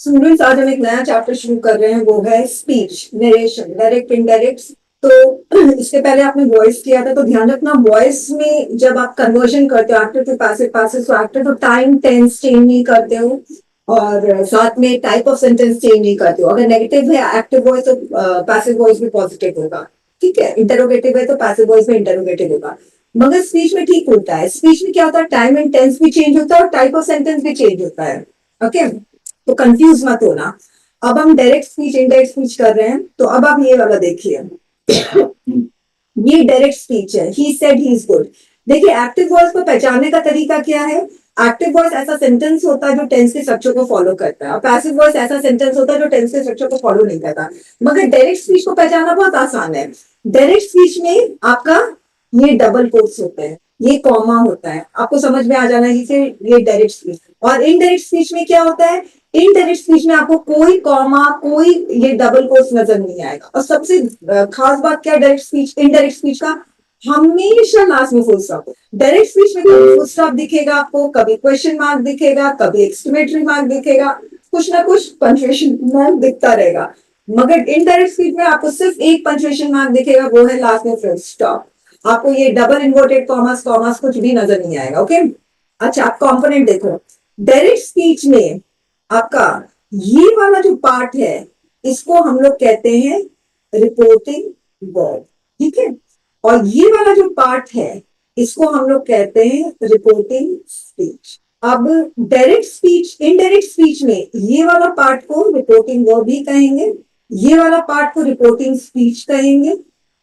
Students, आज हम एक नया चैप्टर शुरू कर रहे हैं, वो है स्पीच, नरेशन, डायरेक्ट इनडायरेक्ट। तो इससे पहले आपने वॉइस किया था, तो ध्यान रखना वॉइस में जब आप कन्वर्जन करते हो active to passive, passive to active, तो टाइम टेंस चेंज नहीं करते हो और साथ में टाइप ऑफ सेंटेंस चेंज नहीं करते हो। अगर नेगेटिव है एक्टिव वॉइस तो पैसिव वॉइस में पॉजिटिव होगा, ठीक है। इंटरोगेटिव है तो पैसिव वॉइस में इंटरोगेटिव होगा। मगर स्पीच में ठीक उल्टा है। स्पीच में क्या होता है, टाइम एंड टेंस भी चेंज होता है और टाइप ऑफ सेंटेंस भी चेंज होता है। ओके, तो कंफ्यूज मत होना। अब हम डायरेक्ट स्पीच इनडायरेक्ट स्पीच कर रहे हैं, तो अब आप ये वाला देखिए। ये डायरेक्ट स्पीच है, he said he is good. देखिए, एक्टिव वॉइस को पहचानने का तरीका क्या है। एक्टिव वॉइस ऐसा सेंटेंस होता है जो टेंस के स्ट्रक्चर को फॉलो करता है, और पैसिव वॉइस ऐसा सेंटेंस होता है जो टेंस के स्ट्रक्चर को फॉलो नहीं करता। मगर डायरेक्ट स्पीच को पहचानना बहुत आसान है। डायरेक्ट स्पीच में आपका ये डबल कोट्स होते हैं, ये कॉमा होता है, आपको समझ में आ जाना है कि ये डायरेक्ट स्पीच। और इनडायरेक्ट स्पीच में क्या होता है, इनडायरेक्ट स्पीच में आपको कोई कॉमा, कोई ये डबल कोट्स नजर नहीं आएगा। और सबसे खास बात क्या है डायरेक्ट स्पीच इनडायरेक्ट स्पीच का, हमेशा लास्ट में फुल स्टॉप। डायरेक्ट स्पीच में कभी फुल स्टॉप दिखेगा आपको, कभी क्वेश्चन मार्क दिखेगा, कभी एक्सक्लेमेटरी मार्क दिखेगा, कुछ ना कुछ पंक्चुएशन मार्क दिखता रहेगा। मगर इनडायरेक्ट स्पीच में आपको सिर्फ एक पंक्चुएशन मार्क दिखेगा, वो है लास्ट में फुल स्टॉप। आपको ये डबल इन्वर्टेड कॉमर्स कॉमर्स कुछ भी नजर नहीं आएगा। ओके, अच्छा, आप कंपोनेंट देखो। डायरेक्ट स्पीच में आपका ये वाला जो पार्ट है, इसको हम लोग कहते हैं रिपोर्टिंग वर्ब, ठीक है। और ये वाला जो पार्ट है, इसको हम लोग कहते हैं रिपोर्टिंग स्पीच। अब डायरेक्ट स्पीच इनडायरेक्ट स्पीच में ये वाला पार्ट को रिपोर्टिंग वर्ब भी कहेंगे, ये वाला पार्ट को रिपोर्टिंग स्पीच कहेंगे,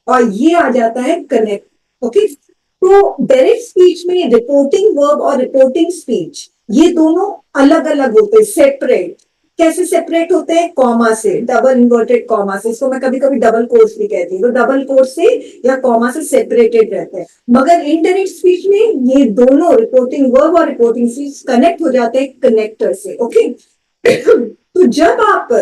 और ये आ जाता है कनेक्ट। ओके, तो डायरेक्ट स्पीच में रिपोर्टिंग वर्ब और रिपोर्टिंग स्पीच ये दोनों अलग अलग होते हैं, सेपरेट। कैसे सेपरेट होते हैं, कॉमा से, डबल इन्वर्टेड कॉमा से। इसको मैं कभी कभी डबल कोर्स भी कहती हूँ। तो डबल कोर्स से या कॉमा से सेपरेटेड रहते हैं। मगर इनडायरेक्ट स्पीच में ये दोनों रिपोर्टिंग वर्ब और रिपोर्टिंग स्पीच कनेक्ट हो जाते हैं कनेक्टर से। ओके, तो जब आप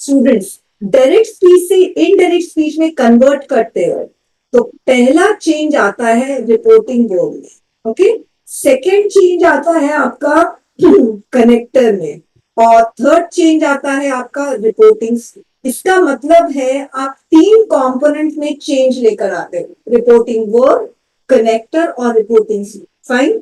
स्टूडेंट्स डायरेक्ट स्पीच से इनडायरेक्ट स्पीच में कन्वर्ट करते हो, तो पहला चेंज आता है रिपोर्टिंग वर्ब में। ओके, सेकेंड चेंज आता है आपका कनेक्टर में, और थर्ड चेंज आता है आपका रिपोर्टिंग। इसका मतलब है आप तीन कंपोनेंट में चेंज लेकर आते हो, रिपोर्टिंग वर्ब, कनेक्टर और रिपोर्टिंग। फाइन।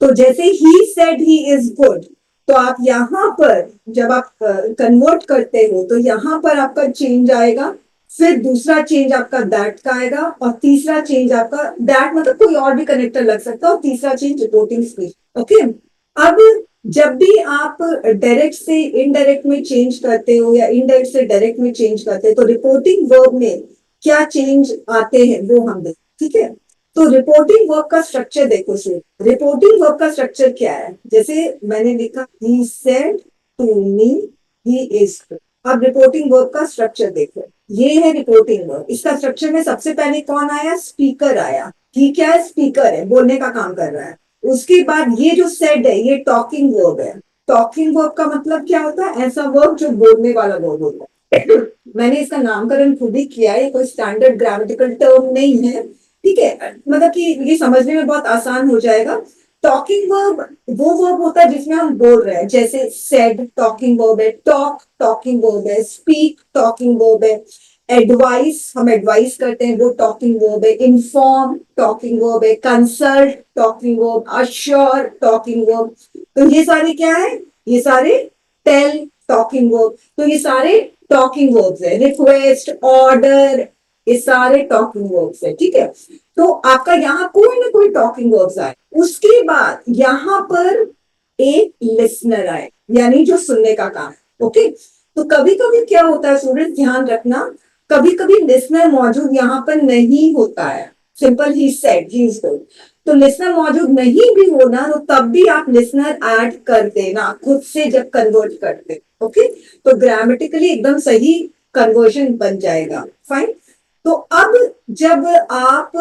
तो जैसे he said he is good, तो आप यहां पर जब आप कन्वर्ट करते हो, तो यहां पर आपका चेंज आएगा। फिर दूसरा चेंज आपका दैट का आएगा, और तीसरा चेंज आपका दैट मतलब कोई और भी कनेक्टर लग सकता है, और तीसरा चेंज रिपोर्टिंग स्पीच। ओके, अब जब भी आप डायरेक्ट से इनडायरेक्ट में चेंज करते हो या इनडायरेक्ट से डायरेक्ट में चेंज करते हो, तो रिपोर्टिंग वर्ब में क्या चेंज आते हैं वो हम देखें, ठीक है। तो रिपोर्टिंग वर्ब का स्ट्रक्चर देखो सर। रिपोर्टिंग वर्ब का स्ट्रक्चर क्या है, जैसे मैंने लिखा he said to me he is. अब रिपोर्टिंग वर्ब का स्ट्रक्चर देखो, ये है रिपोर्टिंग वर्ब। इसका स्ट्रक्चर में सबसे पहले कौन आया, स्पीकर आया। ही क्या है, स्पीकर है, बोलने का काम कर रहा है। उसके बाद ये जो सेड है, ये टॉकिंग वर्ब है। टॉकिंग वर्ब का मतलब क्या होता है, ऐसा वर्ब जो बोलने वाला वर्ब होता है। मैंने इसका नामकरण खुद ही किया है, कोई स्टैंडर्ड ग्रामेटिकल टर्म नहीं है, ठीक है। मतलब कि ये समझने में बहुत आसान हो जाएगा। टॉकिंग वर्ब वो वर्ब होता है जिसमें हम बोल रहे हैं, जैसे सेड टॉकिंग वर्ब है, टॉक टॉकिंग वर्ब है, स्पीक टॉकिंग वर्ब है, एडवाइस हम एडवाइस करते हैं वो टॉकिंग वर्ब है, इन्फॉर्म टॉकिंग वर्ब है, consult talking verb, assure talking verb. तो ये सारे क्या है, ये सारे टेल टॉकिंग वर्ब। तो ये सारे टॉकिंग वर्ब्स है, रिक्वेस्ट, ऑर्डर, ये सारे टॉकिंग वर्ब्स है, ठीक है। तो आपका यहाँ कोई ना कोई टॉकिंग वर्ब्स आए, उसके बाद यहाँ पर एक लिसनर आए, यानी जो सुनने का काम है। ओके, तो कभी कभी क्या होता है स्टूडेंट, ध्यान रखना, कभी कभी लिसनर मौजूद यहाँ पर नहीं होता है। Simple he said he is good, तो लिसनर मौजूद नहीं भी होना, तो तब भी आप लिसनर ऐड कर देना खुद से जब कन्वर्ट करते। ओके, तो ग्रामेटिकली एकदम सही कन्वर्जन बन जाएगा। फाइन। तो अब जब आप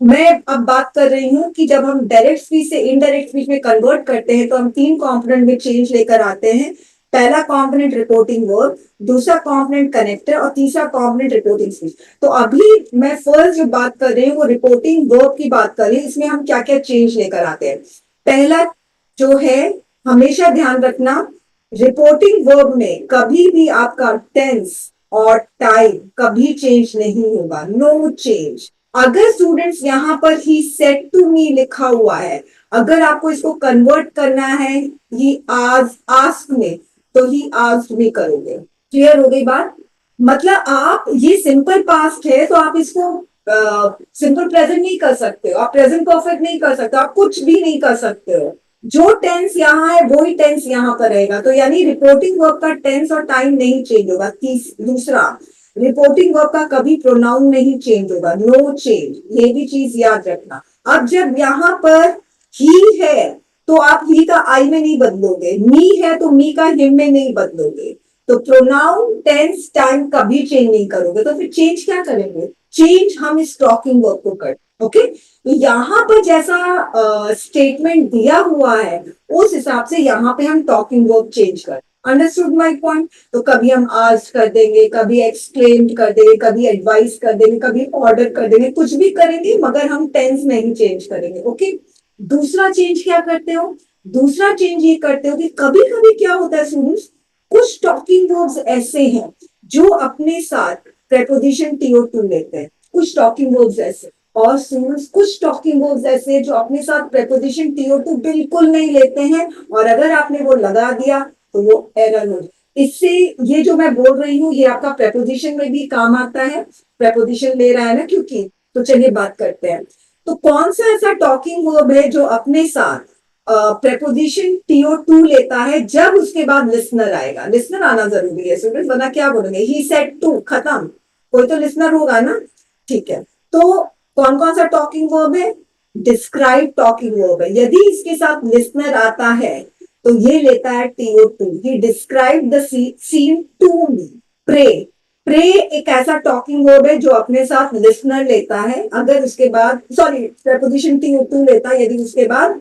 मैं अब बात कर रही हूं कि जब हम डायरेक्ट स्पीच से इनडायरेक्ट स्पीच में कन्वर्ट करते हैं, तो हम तीन कंपोनेंट में चेंज लेकर आते हैं। पहला कंपोनेंट रिपोर्टिंग वर्ब, दूसरा कंपोनेंट कनेक्टर, और तीसरा कंपोनेंट रिपोर्टिंग स्पीच। तो अभी मैं फर्स्ट जो बात कर रही हूँ वो रिपोर्टिंग वर्ब की बात कर रही हूँ। इसमें हम क्या क्या चेंज लेकर आते हैं। पहला जो है, हमेशा ध्यान रखना, रिपोर्टिंग वर्ब में कभी भी आपका टेंस और टाइम कभी चेंज नहीं होगा, नो चेंज। अगर स्टूडेंट्स यहाँ पर ही सेड टू मी लिखा हुआ है, अगर आपको इसको कन्वर्ट करना है ही आज आस्क में, तो ही आस्क में करोगे। क्लियर हो गई बात? मतलब आप ये सिंपल पास्ट है तो आप इसको सिंपल प्रेजेंट नहीं कर सकते हो, आप प्रेजेंट परफेक्ट नहीं कर सकते, आप कुछ भी नहीं कर सकते हो। जो टेंस यहाँ है वही टेंस यहाँ पर रहेगा। तो यानी रिपोर्टिंग वर्ब का टेंस और टाइम नहीं चेंज होगा। दूसरा, रिपोर्टिंग वर्ब का कभी प्रोनाउन नहीं चेंज होगा, नो चेंज, ये भी चीज याद रखना। अब जब यहाँ पर ही है तो आप ही का आई में नहीं बदलोगे, मी है तो मी का हिम में नहीं बदलोगे। तो प्रोनाउन टेंस टाइम कभी चेंज नहीं करोगे, तो फिर चेंज क्या करेंगे? चेंज हम इस टॉकिंग वर्ब को कर, ओके। तो यहाँ पर जैसा स्टेटमेंट दिया हुआ है उस हिसाब से यहाँ पे हम टॉकिंग वर्ब चेंज कर। Understood my point? तो कभी हम आस्क कर देंगे, कभी एक्सप्लेन कर देंगे, कभी एडवाइस कर देंगे, कभी ऑर्डर कर देंगे, कुछ भी करेंगे मगर हम टेंस नहीं चेंज करेंगे, ओके। दूसरा चेंज क्या करते हो? दूसरा चेंज ये करते हो कि कभी कभी क्या होता है स्टूडेंट्स, कुछ टॉकिंग वर्ब्स ऐसे हैं जो अपने साथ प्रेपोजिशन टीओ टू लेते हैं, कुछ टॉकिंग वर्ब्स ऐसे। और स्टूडेंट्स कुछ टॉकिंग वर्ब्स ऐसे हैं जो अपने साथ प्रेपोजिशन टीओ टू बिल्कुल नहीं लेते हैं, और अगर आपने वो लगा दिया तो वो एरर हो। इससे ये जो मैं बोल रही हूँ ये आपका प्रेपोजिशन में भी काम आता है, प्रेपोजिशन ले रहा है ना क्योंकि। तो चलिए बात करते हैं। तो कौन सा ऐसा टॉकिंग वर्ब है जो अपने साथ प्रेपोजिशन टीओ टू लेता है जब उसके बाद लिसनर आएगा? लिसनर आना जरूरी है स्टूडेंट्स, वरना क्या बोलेंगे, ही सेड टू, खत्म। कोई तो लिसनर होगा ना, ठीक है। तो कौन कौन सा टॉकिंग वर्ब है? डिस्क्राइब टॉकिंग वर्ब है। यदि इसके साथ लिसनर आता है तो ये लेता है T O to. He describe the scene to me. Pray, pray एक ऐसा टॉकिंग वर्ब है जो अपने साथ लिसनर लेता है अगर उसके बाद, सॉरी, प्रपोजिशन टीओ टू लेता है यदि उसके बाद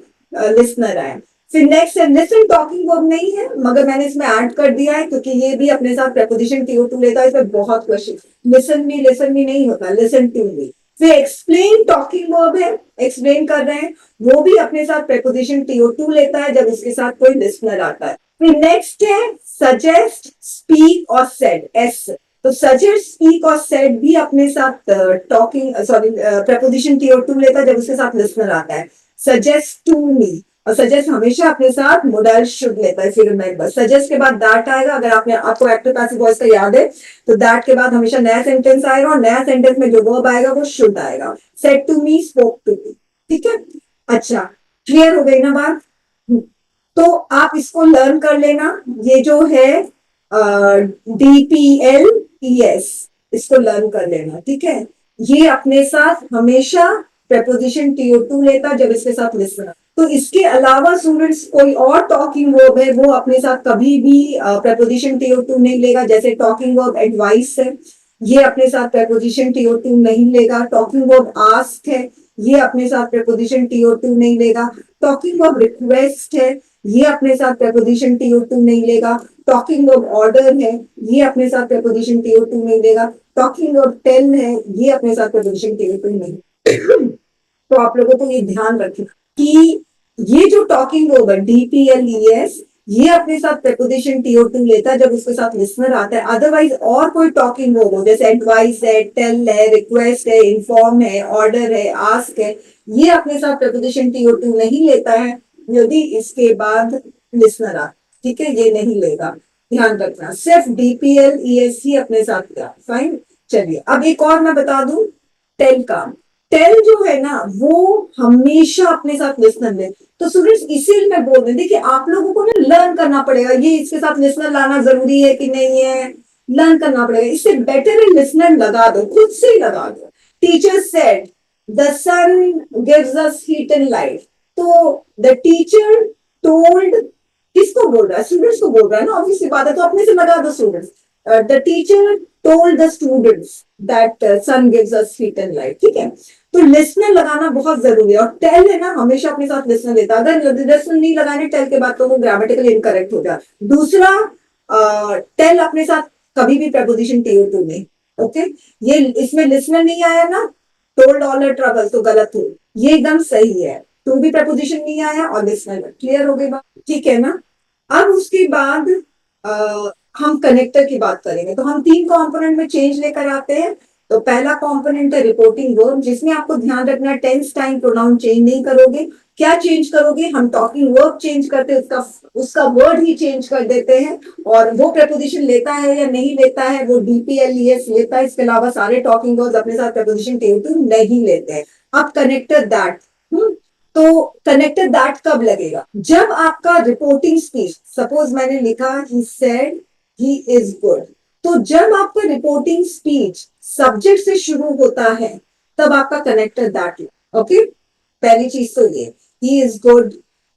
लिसनर आए। फिर नेक्स्ट है लिसन, टॉकिंग वर्ब नहीं है मगर मैंने इसमें ऐड कर दिया है क्योंकि ये भी अपने साथ प्रपोजिशन टीओ टू लेता है। इसमें बहुत क्वेश्चन, लिसन भी नहीं होता, लिसन टू भी। फिर एक्सप्लेन टॉकिंग वर्ब है, एक्सप्लेन कर रहे हैं, वो भी अपने साथ प्रेपोजिशन टीओ टू लेता है जब उसके साथ कोई लिसनर आता है। फिर नेक्स्ट है सजेस्ट, स्पीक और सेड, एस। तो सजेस्ट, स्पीक और सेड भी अपने साथ talking, sorry, preposition T O to लेता है जब उसके साथ लिसनर आता है। सजेस्ट टू मी, और सजेस्ट हमेशा अपने साथ मोडल शुड लेता है। फिर रिमेंबर, सजेस्ट के बाद दैट आएगा, अगर आपने, आपको एक्टिव पैसिव वॉइस का याद है तो दैट के बाद हमेशा नया सेंटेंस आएगा और नया सेंटेंस में जो वर्ब आएगा वो शुड आएगा। Said to me, spoke to me, ठीक है। अच्छा, क्लियर हो गई ना बात? तो आप इसको लर्न कर लेना, ये जो है DPLES, इसको लर्न कर लेना, ठीक है। ये अपने साथ हमेशा preposition to लेता जब इसके साथ लिसनर। तो इसके अलावा स्टूडेंट्स कोई और टॉकिंग वर्ब है वो अपने साथ कभी भी preposition to नहीं लेगा। जैसे टॉकिंग वर्ब एडवाइस है, ये अपने साथ preposition to नहीं लेगा। टॉकिंग वर्ब आस्क है, ये अपने साथ preposition to नहीं लेगा। टॉकिंग वर्ब रिक्वेस्ट है, ये अपने साथ preposition to नहीं लेगा। टॉकिंग वर्ब ऑर्डर है, ये अपने साथ preposition to नहीं लेगा। टॉकिंग वर्ब टेल है, ये अपने साथ preposition to नहीं। तो आप लोगों को ये ध्यान रखें कि ये जो टॉकिंग वर्ब है DPLES, ये अपने साथ preposition to लेता है जब उसके साथ लिसनर आता है। अदरवाइज और कोई टॉकिंग वर्ब हो जैसे एडवाइस है, टेल है, रिक्वेस्ट है, इन्फॉर्म है, ऑर्डर है, आस्क है, ये अपने साथ preposition to नहीं लेता है यदि इसके बाद लिसनर आता, ठीक है, ये नहीं लेगा, ध्यान रखना। सिर्फ DPLES ही अपने साथ का, फाइन। चलिए अब एक और मैं बता दूं, टेल का। टेल जो है ना वो हमेशा अपने साथ लिसनर ले। तो स्टूडेंट्स इसीलिए मैं बोल रही हूँ, देखिए आप लोगों को ना लर्न करना पड़ेगा ये इसके साथ लिसनर लाना जरूरी है कि नहीं है, लर्न करना पड़ेगा। इससे बेटर है लिसनर लगा दो, खुद से ही लगा दो। Teacher said the sun gives us heat and light, तो द टीचर टोल्ड, किसको बोल रहा है? स्टूडेंट्स को बोल रहा है ना, ऑब्वियसली बात है, तो अपने से लगा दो students. The teacher told the students that sun gives us heat and light, ठीक है। तो लिसनर लगाना बहुत जरूरी है, और टेल है ना हमेशा अपने साथ लिसनर लेता है। अगर लिसनर नहीं लगाने टेल के बाद तो वो ग्रामेटिकली इनकरेक्ट हो जाए। दूसरा, टेल अपने साथ कभी भी प्रपोजिशन टीओ टू नहीं, ओके। ये इसमें लिसनर नहीं आया ना, टोल्ड ऑल अ ट्रबल, तो गलत हो, ये एकदम सही है। टू भी प्रपोजिशन नहीं आया और लिसनर, क्लियर हो गई बात, ठीक है ना। अब उसके बाद हम कनेक्टर की बात करेंगे, तो हम 3 कंपोनेंट में चेंज लेकर आते हैं। तो पहला कंपोनेंट है रिपोर्टिंग वर्ब, जिसमें आपको ध्यान रखना है टेंस टाइम प्रोनाउन चेंज नहीं करोगे। क्या चेंज करोगे, हम टॉकिंग वर्ब चेंज करते हैं, उसका उसका वर्ड ही चेंज कर देते हैं। और वो प्रपोजिशन लेता है या नहीं लेता है, वो डीपीएलईएस लेता है, इसके अलावा सारे टॉकिंग वर्ड्स अपने साथ प्रपोजिशन टेटू नहीं लेते हैं। अब कनेक्टर दैट, तो कनेक्टेड दैट कब लगेगा, जब आपका रिपोर्टिंग स्पीच, सपोज मैंने लिखा he said he is good, तो जब आपका रिपोर्टिंग स्पीच सब्जेक्ट से शुरू होता है तब आपका कनेक्टेड दैट। ओके, पहली चीज तो ये he is good,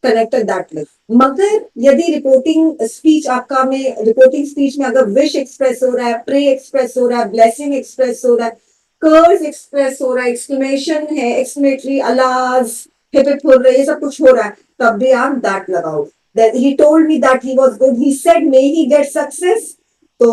connected that लग। मगर यदि रिपोर्टिंग स्पीच आपका में रिपोर्टिंग स्पीच में अगर विश एक्सप्रेस हो रहा है, प्रे एक्सप्रेस हो रहा है, ब्लेसिंग एक्सप्रेस हो रहा है, कर्ज एक्सप्रेस हो रहा है, एक्सक्लेमेशन है, एक्सक्लेमेटरी अलाज, हिप हिप हो रहा है, ये सब कुछ हो रहा है, तब भी आप दैट लगाओ। That he told me that he was good. He said may he get success. तो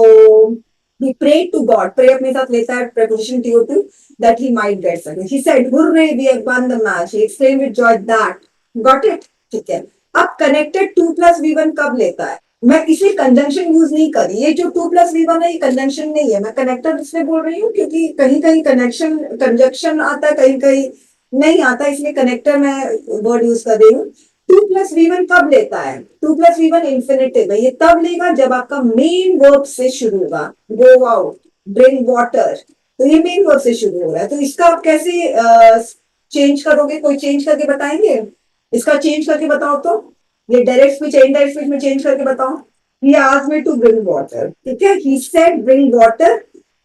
he prayed to God. Pray अपने साथ लेता है preposition to that he might get success. He said, "Hooray, we have won the match." He exclaimed with joy that. Got it? ठीक है। अब connected 2+V1 कब लेता है? मैं इसलिए कंजंक्शन यूज नहीं करी, ये जो 2+V1 है ये कंजंक्शन नहीं है, मैं कनेक्टर इसलिए बोल रही हूँ क्योंकि कहीं कहीं कनेक्शन कंजंक्शन आता है, कहीं कहीं नहीं आता, इसलिए कनेक्टर मैं वर्ड यूज कर रही हूँ। 2+V1 कब लेता है, 2+V1 इंफिनिटिव है, ये तब लेगा जब आपका मेन वर्ब से शुरू होगा। गो आउट, ब्रिंग वाटर, तो ये मेन वर्ब से शुरू हो रहा है, तो इसका आप कैसे चेंज करोगे, कोई चेंज करके बताएंगे, इसका चेंज करके बताओ तो, ये डायरेक्ट स्पीच इनडायरेक्ट स्पीच में चेंज करके बताओ। He asked me to bring water, ठीक है, ही सेड ब्रिंग वाटर।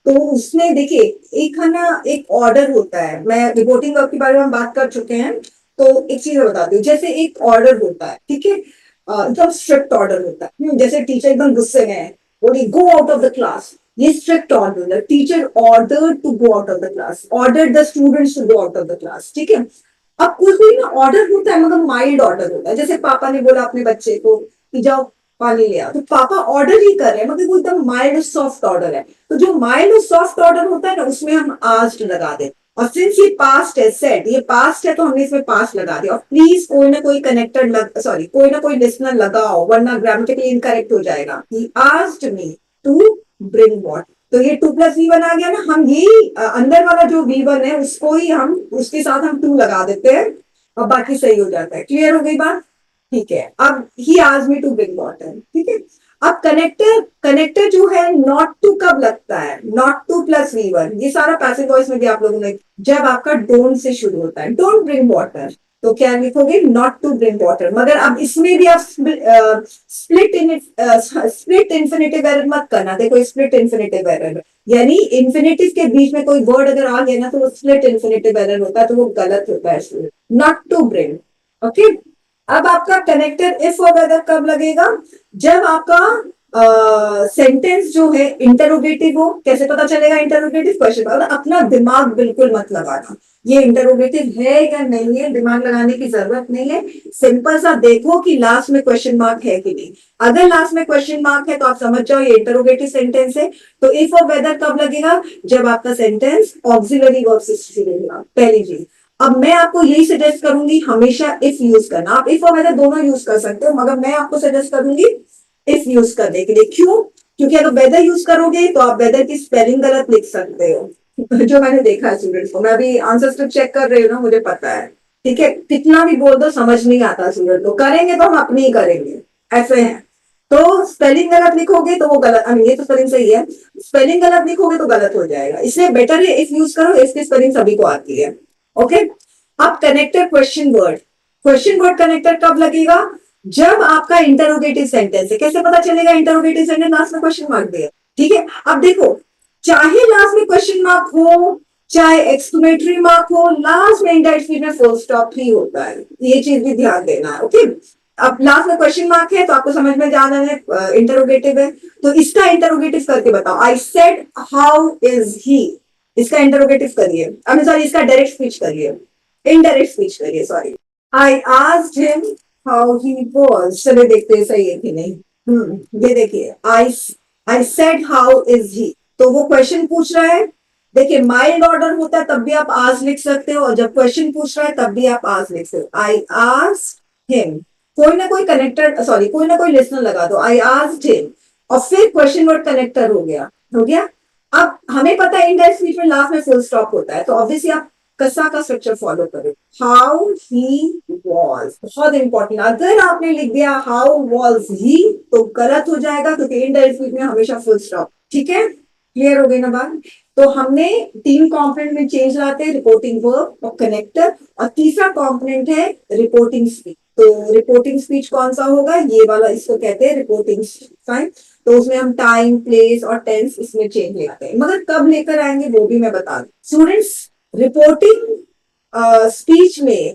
तो उसने देखिए एक है ना, एक ऑर्डर होता है, मैं रिपोर्टिंग वर्ब के बारे में हम बात कर चुके हैं, तो एक चीज बताती हूँ, जैसे एक ऑर्डर होता है, ठीक है, एकदम स्ट्रिक्ट ऑर्डर होता है, जैसे टीचर एकदम गुस्से में है, बोली go out of the class, ये स्ट्रिक्ट ऑर्डर है, teacher order to go out of the class, order the students to go out of the class, ठीक है। अब कोई कोई ना ऑर्डर होता है मगर माइल्ड ऑर्डर होता है, जैसे पापा ने बोला अपने बच्चे को कि जाओ पानी ले आओ, तो पापा ऑर्डर ही कर रहे हैं मगर वो एकदम माइल्ड और सॉफ्ट ऑर्डर है, तो जो माइल्ड और सॉफ्ट ऑर्डर होता है ना उसमें हम आस्क्ड लगा दें। और सिंस ये पास्ट है, सेड ये पास्ट है, तो हमने इसमें पास्ट लगा दिया। और प्लीज कोई ना कोई कनेक्टर सॉरी कोई ना कोई लिसनर लगाओ, वरना ग्रामेटिकली इनकरेक्ट हो जाएगा। He asked me to bring what, तो ये 2+V1 आ गया ना, हम यही अंदर वाला जो V1 है उसको ही हम उसके साथ हम 2 लगा देते हैं और बाकी सही हो जाता है। क्लियर हो गई बात? ठीक है। अब he asked me to bring water, ठीक है। अब कनेक्टर कनेक्टर जो है नॉट टू कब लगता है, नॉट 2+V1, ये सारा पैसिव वॉइस में भी आप लोगों ने, जब आपका डोंट से शुरू होता है, डोंट ब्रिंग वाटर, तो क्या लिखोगे, नॉट टू ब्रिंग वाटर। मगर अब इसमें भी आप स्प्लिट इन्फिनेटिव एरर मत करना, देखो स्प्लिट इन्फिनेटिव एरर यानी इन्फिनेटिव के बीच में कोई वर्ड अगर आ गया ना तो वो स्प्लिट इन्फिनेटिव एरर होता है, तो वो गलत होता है, नॉट टू ब्रिंग। ओके, अब आपका कनेक्टर इफ और वेदर कब लगेगा, जब आपका सेंटेंस जो है इंटरोगेटिव हो। कैसे पता चलेगा इंटरोगेटिव, क्वेश्चन, और अपना दिमाग बिल्कुल मत लगाना, ये इंटरोगेटिव है या नहीं है, दिमाग लगाने की जरूरत नहीं है। सिंपल सा देखो कि लास्ट में क्वेश्चन मार्क है कि नहीं, अगर लास्ट में क्वेश्चन मार्क है तो आप समझ जाओ ये इंटरोगेटिव सेंटेंस है। तो इफ और वेदर कब लगेगा, जब आपका सेंटेंस ऑक्सिलरी वर्ब से शुरू होगा, पहली चीज। अब मैं आपको यही सजेस्ट करूंगी हमेशा इफ यूज करना, आप इफ और वेदर दोनों यूज कर सकते हो, मगर मैं आपको सजेस्ट करूंगी इफ यूज करने के लिए। क्यों? क्योंकि अगर वेदर यूज करोगे तो आप वेदर की स्पेलिंग गलत लिख सकते हो जो मैंने देखा है स्टूडेंट्स को, मैं अभी आंसर स्क्रिप्ट चेक कर रही हूँ ना, मुझे पता है, ठीक है, कितना भी बोल दो समझ नहीं आता स्टूडेंट को, करेंगे तो हम अपनी ही करेंगे, ऐसे है। तो स्पेलिंग गलत लिखोगे तो वो गलत, ये तो स्पेलिंग सही है, स्पेलिंग गलत लिखोगे तो गलत हो जाएगा, इसलिए बेटर है इफ यूज करो, इसकी स्पेलिंग सभी को आती है। ओके, अब कनेक्टर क्वेश्चन वर्ड कनेक्टर कब लगेगा, जब आपका इंटरोगेटिव सेंटेंस है। कैसे पता चलेगा इंटरोगेटिव सेंटेंस, लास्ट में क्वेश्चन मार्क दिया, ठीक है। अब देखो, चाहे लास्ट में क्वेश्चन मार्क हो, चाहे एक्सक्लेमेटरी मार्क हो, लास्ट में इंडायरेक्ट स्पीच में फुल स्टॉप ही होता है, ये चीज भी ध्यान देना है। ओके, अब लास्ट में क्वेश्चन मार्क है तो आपको समझ में जाना है इंटरोगेटिव है, तो इसका इंटरोगेटिव करके बताओ। I said how is he, इसका इंटरोगेटिव करिए, अब सॉरी इसका डायरेक्ट स्पीच करिए, इनडायरेक्ट स्पीच करिए, sorry. I asked him how he was, चलिए देखते हैं सही है कि नहीं। ये देखिए, I said how is he, तो वो क्वेश्चन पूछ रहा है। देखिए माइल्ड ऑर्डर होता है तब भी आप आज लिख सकते हो, और जब क्वेश्चन पूछ रहा है तब भी आप आज लिख सकते हो। आई आस्क्ड हिम कोई ना कोई कनेक्टर, सॉरी कोई ना कोई लिसनर लगा दो, आई आस्क्ड हिम, और फिर क्वेश्चन वर्ड कनेक्टर हो गया, हो गया। अब हमें पता है इंडायरेक्ट स्पीच में लास्ट में फुल स्टॉप होता है, तो ऑब्वियसली आप कसा का स्ट्रक्चर फॉलो करो, हाउ ही वॉज, बहुत इंपॉर्टेंट। अगर आपने लिख दिया हाउ वॉज ही तो गलत हो जाएगा, क्योंकि इनडायरेक्ट स्पीच में हमेशा फुल स्टॉप। ठीक है, क्लियर हो गई ना बात? तो हमने तीन कंपोनेंट में चेंज लाते हैं, रिपोर्टिंग वर्ब और कनेक्टर, और तीसरा कंपोनेंट है रिपोर्टिंग स्पीच। तो रिपोर्टिंग स्पीच कौन सा होगा, ये वाला, इसको कहते हैं रिपोर्टिंग स्पीच। फाइन, तो उसमें हम टाइम, प्लेस और टेंस इसमें चेंज ले आते हैं, मगर कब लेकर आएंगे वो भी मैं बता दूं स्टूडेंट्स। रिपोर्टिंग स्पीच में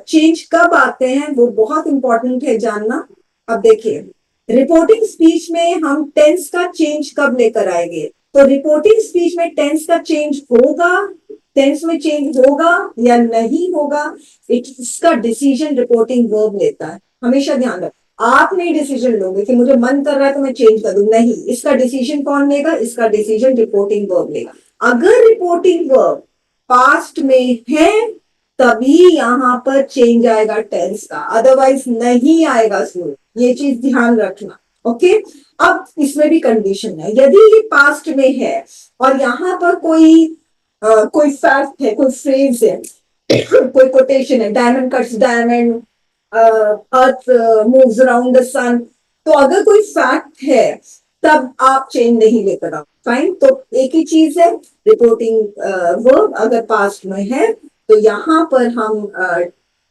चेंज कब आते हैं वो बहुत इंपॉर्टेंट है जानना। अब देखिए, रिपोर्टिंग स्पीच में हम टेंस का चेंज कब लेकर आएंगे, तो रिपोर्टिंग स्पीच में टेंस का चेंज होगा, टेंस में चेंज होगा या नहीं होगा, इसका डिसीजन रिपोर्टिंग वर्ब लेता है। हमेशा ध्यान रखो, आप नहीं डिसीजन लोगे कि मुझे मन कर रहा है तो मैं चेंज कर दूं, नहीं, इसका डिसीजन कौन लेगा, इसका डिसीजन रिपोर्टिंग वर्ब लेगा। अगर रिपोर्टिंग वर्ब पास्ट में है तभी यहां पर चेंज आएगा टेंस का, अदरवाइज नहीं आएगा स्टूडेंट, ये चीज ध्यान रखना। ओके, अब इसमें भी कंडीशन है, यदि ये पास्ट में है और यहां पर कोई फैक्ट है, कोई फ्रेज है, कोई कोटेशन है, diamond cuts diamond, earth moves around the sun, तो अगर कोई फैक्ट है तब आप चेंज नहीं लेकर आओ। फाइन, तो एक ही चीज है, रिपोर्टिंग वर्ब अगर पास्ट में है तो यहां पर हम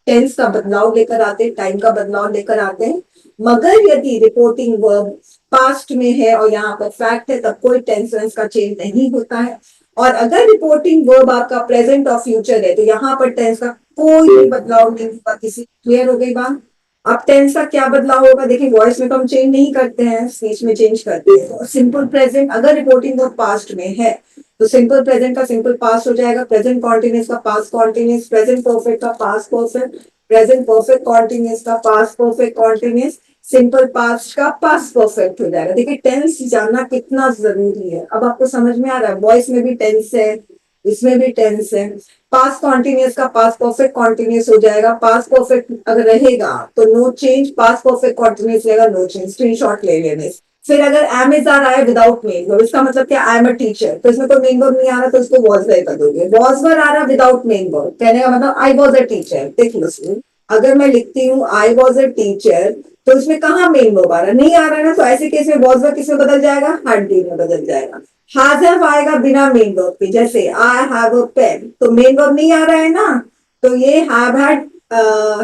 टेंस का बदलाव लेकर आते हैं, टाइम का बदलाव लेकर आते हैं। मगर यदि रिपोर्टिंग वर्ब पास्ट में है और यहाँ पर फैक्ट है तब कोई टेंस वेंस का चेंज नहीं होता है। और अगर रिपोर्टिंग वर्ब आपका प्रेजेंट और फ्यूचर है तो यहाँ पर टेंस का कोई बदलाव नहीं होगा किसी। क्लियर हो गई बात? अब टेंस का क्या बदलाव होगा, देखिए वॉइस में तो हम चेंज नहीं करते हैं, स्पीच में चेंज करते हैं। तो सिंपल प्रेजेंट अगर रिपोर्टिंग वर्ब पास्ट में है तो सिंपल प्रेजेंट का सिंपल पास्ट हो जाएगा, प्रेजेंट कॉन्टिन्यूस का पास्ट कॉन्टिन्यूस, प्रेजेंट परफेक्ट का past perfect, present perfect continuous का past perfect continuous, simple past का पास्ट परफेक्ट हो जाएगा। देखिए टेंस जानना कितना जरूरी है, अब आपको समझ में आ रहा है, वॉइस में भी टेंस है, इसमें भी टेंस है। पास्ट कॉन्टिन्यूस का पास्ट परफेक्ट कॉन्टिन्यूस हो जाएगा, पास्ट परफेक्ट अगर रहेगा तो no change, past perfect continuous रहेगा नो चेंज, स्क्रीनशॉट ले लेने। फिर अगर एम इज आर आए विदाउट मेन वर्ब, इसका मतलब क्या, आई एम अ टीचर, तो इसमें कोई मेन वर्ब नहीं आ रहा तो इसको वॉज वेयर कर दोगे। वॉज वेयर आ रहा विदाउट मेन वर्ब, कहने का मतलब आई वॉज अ टीचर। देख लो सुन, अगर मैं लिखती हूँ आई वॉज अ टीचर तो इसमें कहाँ मेन वर्ब आ रहा, नहीं आ रहा है ना, तो ऐसे केस में वॉज वर्ब किसमें बदल जाएगा, हैड बीन में बदल जाएगा। हैज हैव आएगा बिना मेन वर्ब के, जैसे आई हैव अ पेन, तो मेन वर्ब नहीं आ रहा है ना, तो ये have had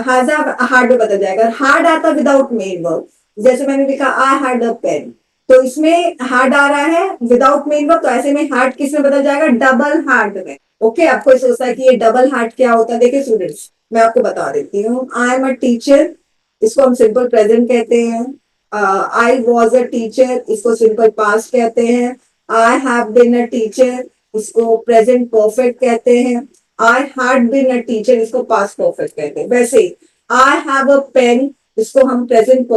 has have had में बदल जाएगा। हैड आता विदाउट मेन वर्ब, जैसे मैंने लिखा आई हैड अ पेन, तो इसमें हैड आ रहा है विदाउट मेन वर्ब, तो ऐसे में हैड किस में बदल जाएगा, डबल हैड में। ओके, अब कोई सोचता है कि ये डबल हैड क्या होता है, देखिए स्टूडेंट्स मैं आपको बता देती हूँ। आई एम अ टीचर, इसको हम सिंपल प्रेजेंट कहते हैं। आई वॉज अ टीचर, इसको सिंपल पास्ट कहते हैं। I have been a teacher, इसको प्रेजेंट परफेक्ट कहते हैं। I had been a teacher, इसको पास्ट परफेक्ट कहते हैं। वैसे आई हैव अ पेन, इसको हम प्रेजेंट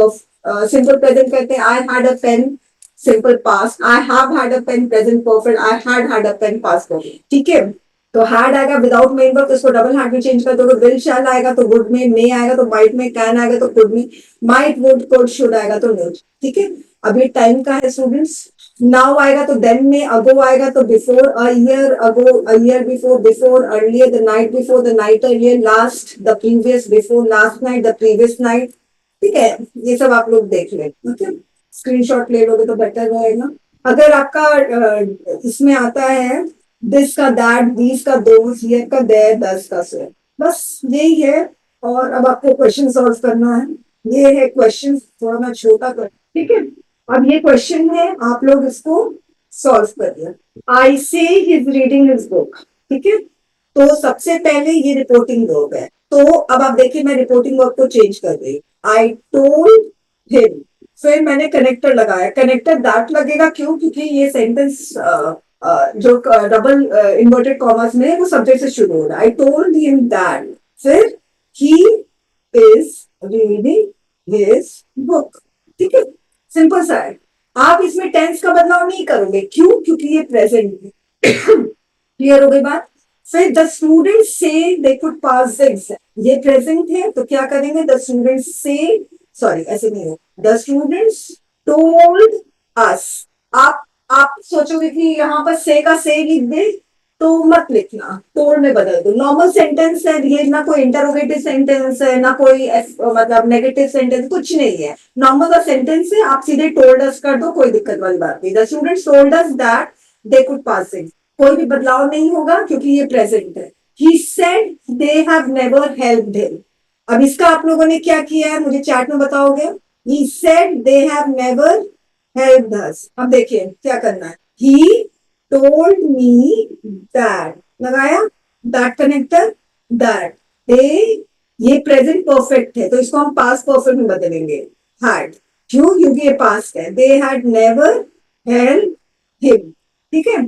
सिंपल प्रेजेंट कहते हैं। I had a pen simple past, I have had a pen present perfect, I had a pen past perfect. ठीक है, तो हैड आएगा विदाउट मेन वर्ब, इसको डबल हैड में चेंज कर दोगे। विल शैल आएगा तो वुड में, मे आएगा तो माइट में, कैन आएगा तो कुड में, माइट वुड कुड शुड आएगा तो नीड। ठीक है, अब ये टाइम का है स्टूडेंट्स। नाउ आएगा तो देन में, अगो आएगा तो before, a year ago, a year before, before earlier, the night before, the night earlier, last the previous, before last night, the previous night. ठीक है, ये सब आप लोग देख लें। ठीक है, स्क्रीनशॉट ले लोगे तो बेटर रहेगा। अगर आपका इसमें आता है दिस का दैट, दीज का दोस, ये का देयर, दस का से, बस यही है। और अब आपको क्वेश्चन सॉल्व करना है, ये है क्वेश्चन, थोड़ा मैं छोटा कर, ठीक है। अब ये क्वेश्चन है, आप लोग इसको सॉल्व करिए। आई से हिज रीडिंग हिज बुक, ठीक है। तो सबसे पहले ये रिपोर्टिंग वर्ब है, तो अब आप देखिए मैं रिपोर्टिंग वर्ब को चेंज कर रही हूँ। आई टोल्ड हिम, फिर मैंने कनेक्टर लगाया, कनेक्टर दैट लगेगा, क्यों, क्योंकि ये सेंटेंस जो डबल इन्वर्टेड कॉमर्स में वो सब्जेक्ट से शुरू हो रहा है। आई टोल्ड हिम दैट, फिर he is reading his book. ठीक है, सिंपल सा है। आप इसमें टेंस का बदलाव नहीं करोगे, क्यों, क्योंकि ये प्रेजेंट है। क्लियर हो गई बात? फिर द स्टूडेंट से they could pass the exam, ये प्रेजेंट है तो क्या करेंगे, द स्टूडेंट्स से, सॉरी ऐसे नहीं हो, द स्टूडेंट्स टोल्ड अस। आप सोचोगे कि यहाँ पर से का से लिख दे, तो मत लिखना, टोल्ड में बदल दो। नॉर्मल सेंटेंस है ये, ना कोई इंटरोगेटिव सेंटेंस है, ना कोई मतलब नेगेटिव सेंटेंस, कुछ नहीं है, नॉर्मल का सेंटेंस है, आप सीधे टोल्ड अस कर दो, कोई दिक्कत वाली बात नहीं। The students told us that they could pass it, कोई भी बदलाव नहीं होगा क्योंकि ये प्रेजेंट है। He said they have never helped him. अब इसका आप लोगों ने क्या किया है मुझे चैट में बताओगे। He said they have never helped us. अब देखिए क्या करना है। He told me that, लगाया that connector, that they, ये प्रेजेंट परफेक्ट है तो इसको हम पास्ट परफेक्ट में बदलेंगे, had, क्यों, क्योंकि ये पास्ट है। They had never helped him, ठीक है।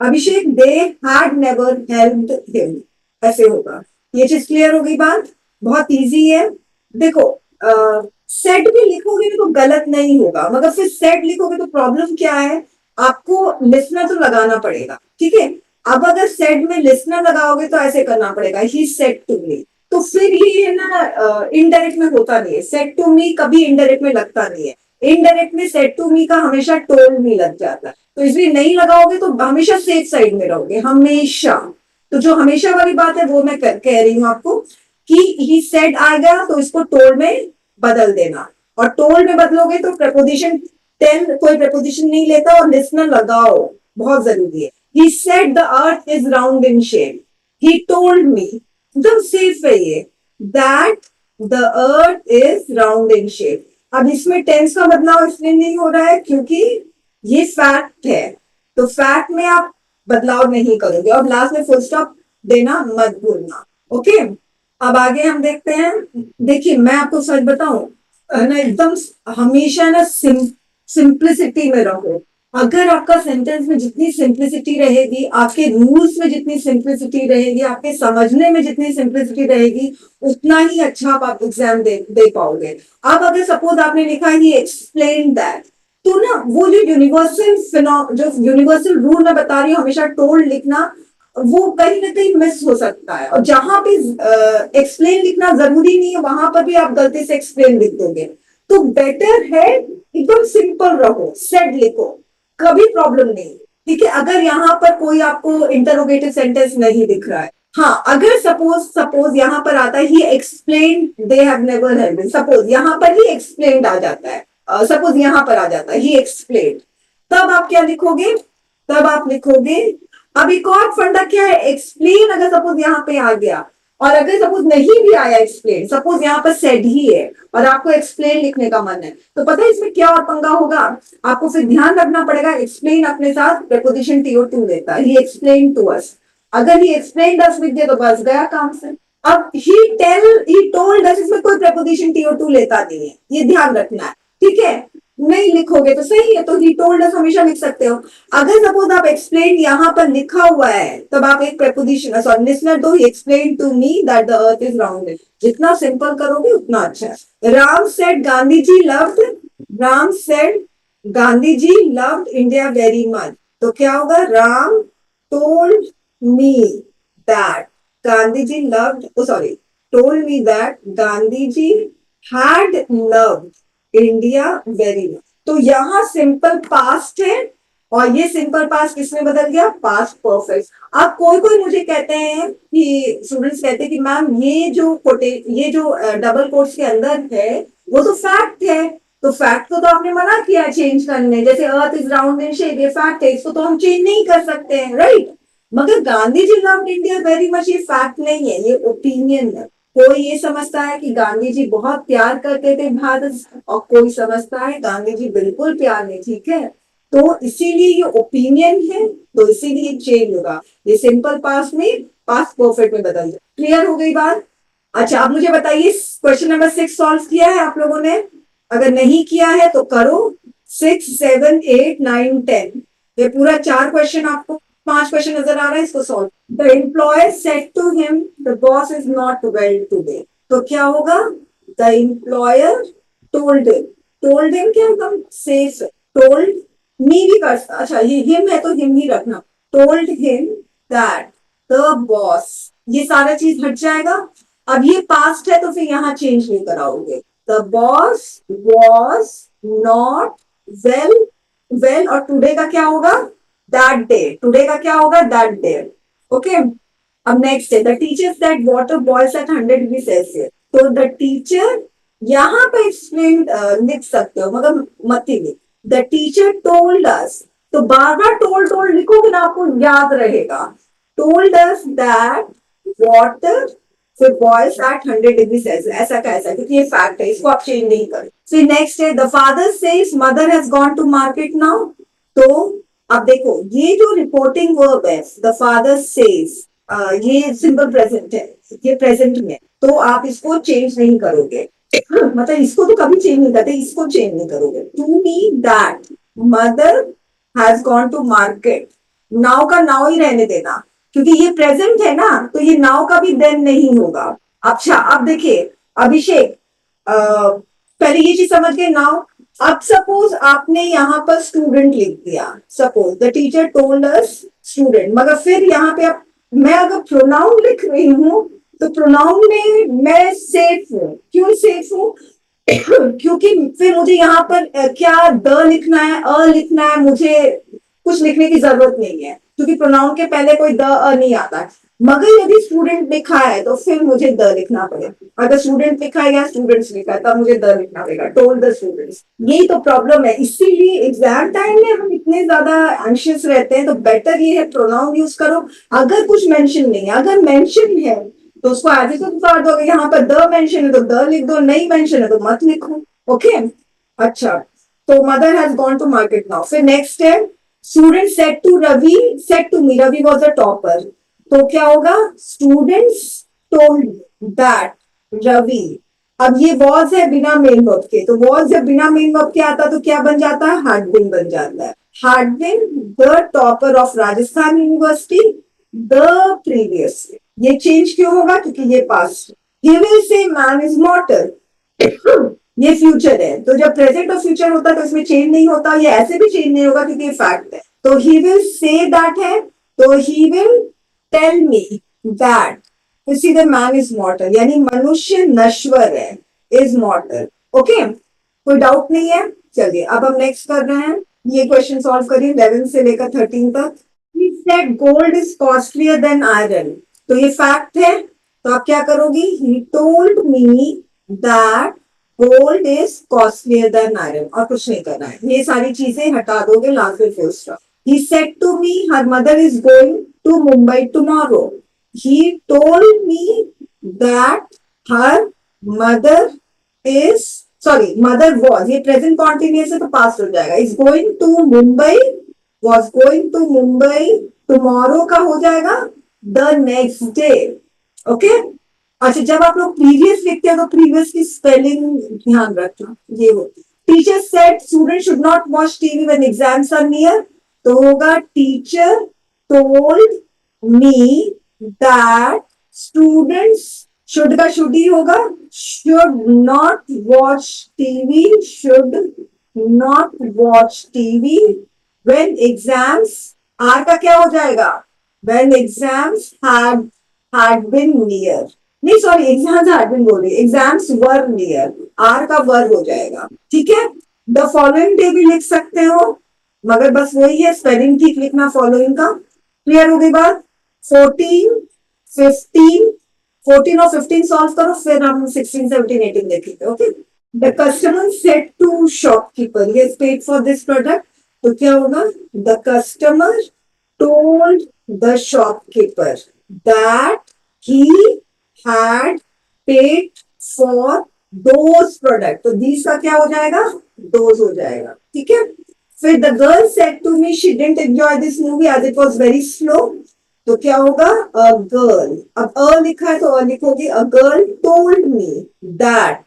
Abhishek, they had never helped him, ऐसे होगा। ये चीज क्लियर हो गई बात, बहुत इजी है। देखो सेट भी लिखोगे तो गलत नहीं होगा, मगर फिर सेट लिखोगे तो प्रॉब्लम क्या है, आपको लिसनर तो लगाना पड़ेगा, ठीक है। अब अगर सेट में लिसनर लगाओगे तो ऐसे करना पड़ेगा, ही सेड टू मी, तो फिर ये ना इनडायरेक्ट में होता नहीं है। सेड टू मी कभी इनडायरेक्ट में लगता नहीं है, इनडायरेक्ट में सेड टू मी का हमेशा टोल्ड मी लग जाता है, तो इसलिए नहीं लगाओगे तो हमेशा सेफ साइड में रहोगे, हमेशा। तो जो हमेशा वाली बात है वो मैं कह रही हूं आपको कि ही सेड आ गया तो इसको टोल्ड में बदल देना, और टोल्ड में बदलोगे तो प्रपोजिशन टेन कोई प्रपोजिशन नहीं लेता, और लिसनर लगाओ, बहुत जरूरी है। He said the earth is round in shape, he told मी, एकदम सेफ है ये, that the earth is round in shape. अब इसमें टेंस का बदलाव इसलिए नहीं हो रहा है क्योंकि ये फैक्ट है, तो फैक्ट में आप बदलाव नहीं करोगे, और लास्ट में फुल स्टॉप देना मत भूलना, ओके। अब आगे हम देखते हैं। देखिए मैं आपको सच बताऊं, ना एकदम हमेशा ना सिंप्लिसिटी में रहो। अगर आपका सेंटेंस में जितनी सिंप्लिसिटी रहेगी, आपके रूल्स में जितनी सिंप्लिसिटी रहेगी, आपके समझने में जितनी सिंप्लिसिटी रहेगी, उतना ही अच्छा आप एग्जाम दे पाओगे। अब अगर सपोज आपने लिखा ही एक्सप्लेन दैट, तो ना वो जो यूनिवर्सल रूल मैं बता रही हूँ, हमेशा टोल्ड लिखना, वो कहीं ना कहीं मिस हो सकता है, और जहां पे एक्सप्लेन लिखना जरूरी नहीं है वहां पर भी आप गलती से एक्सप्लेन लिख दोगे, तो बेटर है एकदम सिंपल रहो, सेड लिखो, कभी प्रॉब्लम नहीं, ठीक है। अगर यहाँ पर कोई आपको इंटरोगेटिव सेंटेंस नहीं दिख रहा है, हाँ अगर सपोज सपोज यहाँ पर आता है ही explain they have never help, suppose यहाँ पर ही एक्सप्लेन आ जाता है, सपोज यहाँ पर आ जाता है ही एक्सप्लेन, तब आप क्या लिखोगे, तब आप लिखोगे। अब एक और फंडा क्या है, एक्सप्लेन अगर सपोज यहाँ पे आ गया, और अगर सपोज नहीं भी आया एक्सप्लेन, सपोज यहाँ पर सेड ही है और आपको एक्सप्लेन लिखने का मन है, तो पता है इसमें क्या और पंगा होगा, आपको फिर ध्यान रखना पड़ेगा, एक्सप्लेन अपने साथ प्रपोजिशन TO2 लेता है, ही एक्सप्लेन टू अस, अगर ही एक्सप्लेन अस लिख दिया तो बस गया काम से। अब ही टोल्ड अस, इसमें कोई प्रपोजिशन TO2 लेता नहीं है, ये ध्यान रखना है, ठीक है। नहीं लिखोगे तो सही है, तो ही टोल्ड अस हमेशा लिख सकते हो। अगर सपोज आप एक्सप्लेन यहाँ पर लिखा हुआ है, तब आप एक प्रपोजिशन सॉरी लिसनर दो, he explain to me that the earth is round, जितना सिंपल करोगे उतना अच्छा है। Ram said Gandhi ji loved, Ram said Gandhi ji loved India very much, तो क्या होगा, Ram told me that Gandhi ji loved, oh sorry, told me that Gandhi ji had loved India very much, तो यहां सिंपल पास्ट है, और ये सिंपल पास्ट किसमें बदल गया, पास्ट परफेक्ट। अब कोई कोई मुझे कहते हैं कि स्टूडेंट्स कहते हैं कि मैम ये जो डबल कोट्स के अंदर है वो तो फैक्ट है, तो फैक्ट को तो आपने मना किया चेंज करने, जैसे अर्थ इज राउंड इन शेप, ये फैक्ट है, इसको तो हम चेंज नहीं कर सकते हैं, राइट। मगर Gandhi ji loved India very much ये फैक्ट नहीं है, ये ओपिनियन है। कोई ये समझता है कि गांधी जी बहुत प्यार करते थे भारत, और कोई समझता है गांधी जी बिल्कुल प्यार नहीं, ठीक है। तो इसीलिए ये ओपिनियन है, तो इसीलिए चेंज होगा, ये सिंपल पास्ट में पास्ट परफेक्ट में बदल जाए। क्लियर हो गई बात। अच्छा अब मुझे बताइए, क्वेश्चन नंबर 6 सॉल्व किया है आप लोगों ने, अगर नहीं किया है तो करो। 6, 7, 8, 9, 10, ये पूरा 4 क्वेश्चन, आपको 5 क्वेश्चन नजर आ रहा है, इसको solve. The employer said to him the boss is not well today, तो क्या होगा, द एम्प्लॉयर टोल्ड हिम क्या एकदम सेफ, टोल्ड मी भी कर, अच्छा ये हिम है तो हिम ही रखना, told him that the boss, ये सारा चीज हट जाएगा। अब ये पास्ट है तो फिर यहाँ चेंज नहीं कराओगे। The boss was not well, well और टुडे का क्या होगा, दैट डे, टुडे का क्या होगा, दैट डे। ओके, अब नेक्स्ट है the teacher that water boils at 100 degree Celsius. तो द टीचर यहाँ पे एक्सप्लेन लिख सकते हो मगर मत ही लिख, द टीचर टोल्ड अस। तो बार बार टोल्ड टोल्ड लिखोगे ना आपको याद रहेगा। टोल्ड अस दैट वाटर फिर बॉयल्स एट 100 डिग्री सेल्सियस, ऐसा का ऐसा, क्योंकि ये फैक्ट है, इसको आप चेंज नहीं करें। फिर नेक्स्ट है the father says mother has gone to market now. तो अब देखो ये जो रिपोर्टिंग वर्ब है द फादर सेज, ये सिंपल प्रेजेंट है, ये प्रेजेंट में, तो आप इसको चेंज नहीं करोगे। मतलब इसको तो कभी चेंज नहीं करते, इसको चेंज नहीं करोगे। To me that mother has gone to market, now का नाउ ही रहने देना, क्योंकि ये प्रेजेंट है ना, तो ये नाउ का भी देन नहीं होगा। अच्छा अब देखिए अभिषेक, पहले ये चीज समझ गए नाउ। अब सपोज आपने यहाँ पर स्टूडेंट लिख दिया, suppose the teacher told us student, मगर फिर यहाँ पे आप, मैं अगर प्रोनाउन लिख रही हूँ तो प्रोनाउन में मैं सेफ हूँ। क्यों सेफ हूँ? क्योंकि फिर मुझे यहाँ पर क्या द लिखना है, अ लिखना है, मुझे कुछ लिखने की जरूरत नहीं है, क्योंकि प्रोनाउन के पहले कोई द अ नहीं आता है। मगर यदि स्टूडेंट लिखा है तो फिर मुझे द लिखना पड़ेगा। अगर स्टूडेंट लिखा है या स्टूडेंट्स लिखा है तब मुझे द लिखना पड़ेगा, टोल्ड द स्टूडेंट्स। यही तो प्रॉब्लम है, इसीलिए एग्जाम टाइम में हम इतने ज्यादा एंशियस रहते हैं। तो बेटर ये है प्रोनाउन यूज करो। अगर कुछ मेंशन नहीं है, अगर मेंशन है तो उसको एज इट इज उतार दो। यहाँ पर द मेंशन है तो द लिख दो, नहीं मेंशन है तो मत लिखो। ओके, अच्छा, तो mother has gone to market now. फिर नेक्स्ट है student said to Ravi, said to me, Ravi was a topper. तो क्या होगा, स्टूडेंट्स टोल्ड दैट रवि। अब ये वॉज है बिना मेन वर्ब के, तो वॉज जब बिना मेन वर्ब के आता तो क्या बन जाता है, हैड बीन बन जाता है। Had been the topper of Rajasthan university the previous. ये चेंज क्यों होगा, क्योंकि ये past. He will say man is mortal, ये फ्यूचर है, तो जब प्रेजेंट और फ्यूचर होता है तो इसमें चेंज नहीं होता, ये ऐसे भी चेंज नहीं होगा क्योंकि ये फैक्ट है। तो ही विल से दैट है, तो he will tell me that सीधे मैन इज मॉर्टल, यानी मनुष्य नश्वर है, इज मॉर्टल। ओके, कोई डाउट नहीं है। चलिए अब हम नेक्स्ट कर रहे हैं, ये क्वेश्चन सॉल्व करिए 11 से लेकर 13 तक। He said gold is costlier than iron, तो ये फैक्ट है, तो आप क्या करोगी, he told me that gold is costlier than iron, और कुछ नहीं करना है, ये सारी चीजें हटा दोगे लास्ट में full stop. He said to me her mother is going to Mumbai tomorrow. He told me that her mother is, sorry mother was, ये प्रेजेंट कॉन्टिन्यूस है तो पास्ट हो जाएगा, is going to Mumbai, was going to Mumbai, tomorrow का हो जाएगा the next day. Okay, अच्छा जब आप लोग प्रीवियस लिखते हैं तो प्रीवियस की स्पेलिंग ध्यान रखना, ये होती है। Teacher said student should not watch TV when exams are near, तो होगा teacher told me that students, should का शुड ही होगा, should not watch TV, should not watch TV when exams, are का क्या हो जाएगा, when exams had been near, नहीं सॉरी एग्जाम्स हैड बीन बोल रही, एग्जाम्स वर नियर, आर का वर हो जाएगा। ठीक है, द फॉलोइंग डे भी लिख सकते हो, मगर बस वही है स्पेलिंग ठीक लिखना फॉलोइंग का। क्लियर हो गई बात। 14 15, 14 और 15 सॉल्व करो, फिर हम 16 17 18 देखेंगे। Okay, the customer said to shopkeeper he has paid for this product, तो क्या होगा, the customer told the shopkeeper that he had paid for those product, तो दीज का क्या हो जाएगा, दोज हो जाएगा। ठीक है, फिर the girl said to me she didn't enjoy this movie as it was very slow, तो क्या होगा, अ गर्ल, अब अ लिखा है तो अ लिखोगे, a girl told me that,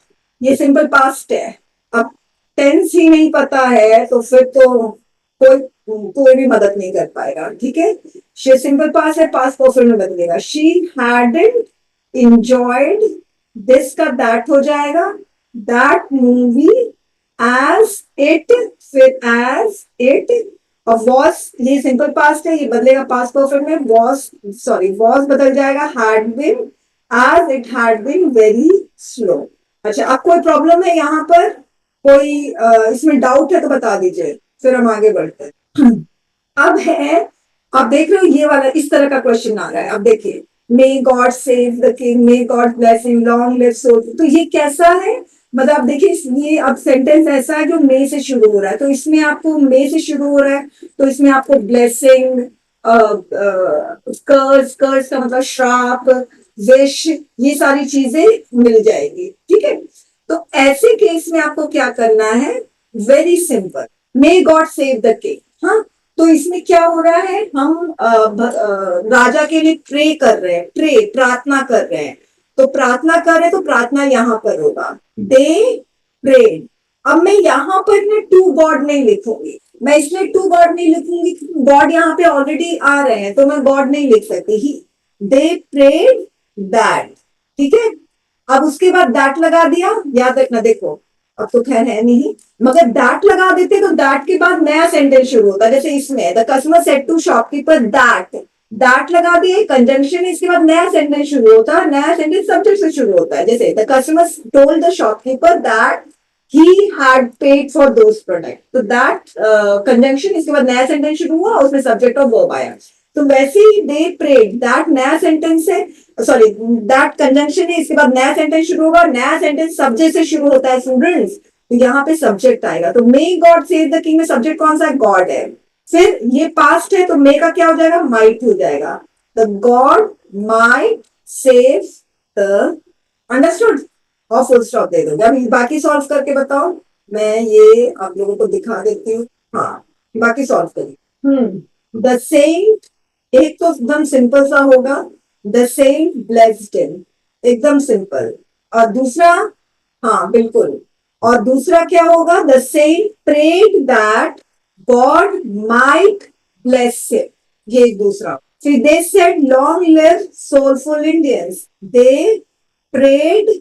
ये सिंपल पास्ट है। अब टेंस ही नहीं पता है तो फिर तो कोई भी मदद नहीं कर पाएगा। ठीक है, शी सिंपल पास्ट है, पास्ट परफेक्ट में बदलेगा, शी हैडंट enjoyed, दिस का दैट हो जाएगा, दैट मूवी एज इट, फिर एज इट, और वॉज ये सिंपल पास्ट है, ये बदलेगा पास्ट परफेक्ट में, वॉज सॉरी वॉज बदल जाएगा had been, as it had been very slow. अच्छा, अब कोई प्रॉब्लम है यहाँ पर? कोई इसमें डाउट है तो बता दीजिए, फिर हम आगे बढ़ते हैं। अब है, आप देख रहे हो ये वाला इस तरह का क्वेश्चन आ रहा है। अब देखिए, may God save the king, may God bless him, long live so. तो ये कैसा है? मतलब आप देखिए, ये अब सेंटेंस ऐसा है जो मे से शुरू हो रहा है, तो इसमें आपको मे से शुरू हो रहा है, तो इसमें आपको ब्लेसिंग, कर्स, कर्स का मतलब श्राप, विश, ये सारी चीजें मिल जाएगी। ठीक है, तो ऐसे केस में आपको क्या करना है? Very simple, may God save the king. हाँ, तो इसमें क्या हो रहा है? हम राजा के लिए प्रे कर रहे हैं, प्रे प्रार्थना कर रहे हैं। तो प्रार्थना कर रहे हैं, तो प्रार्थना यहां पर होगा, दे प्रेड। अब मैं यहां पर ना टू गॉड नहीं लिखूंगी, मैं इसलिए टू गॉड नहीं लिखूंगी, गॉड यहाँ पे ऑलरेडी आ रहे हैं, तो मैं गॉड नहीं लिख सकती ही। दे प्रेड दैट। ठीक है, अब उसके बाद दैट लगा दिया, याद रखना। देखो, अब तो खैर है नहीं, मगर दैट लगा देते तो दैट के बाद नया सेंटेंस शुरू होता है। जैसे इसमें the customer said to shopkeeper that, that लगा दिए, कंजंक्शन, इसके बाद नया सेंटेंस शुरू होता है, नया सेंटेंस सब्जेक्ट से शुरू होता है। जैसे the customer told the shopkeeper that he had paid for those products, तो that कंजंक्शन, इसके बाद नया सेंटेंस शुरू हुआ, उसमें सब्जेक्ट और वर्ब आया। तो वैसे ही दे प्रेड दैट नया सेंटेंस है, सॉरी दैट कंजंक्शन है, इसके बाद नया सेंटेंस शुरू होगा, नया सेंटेंस सब्जेक्ट से शुरू होता है स्टूडेंट्स, तो यहाँ पे सब्जेक्ट आएगा। तो may God save the king में सब्जेक्ट कौन सा है? गॉड है। फिर ये पास्ट है, तो मे का क्या हो जाएगा? माइट हो जाएगा। The God might save the, understood? और फुल स्टॉप दे दोगे। अब बाकी सॉल्व करके बताओ, मैं ये आप लोगों को दिखा देती हूँ। हाँ, बाकी सॉल्व करिए। द सेंट, एक तो एकदम सिंपल सा होगा, द सेंट ब्लेस्ड हिम, एकदम सिंपल। और दूसरा, हाँ बिल्कुल, और दूसरा क्या होगा? The saint prayed that God might bless him, ये दूसरा। फिर they said long live soulful Indians, they prayed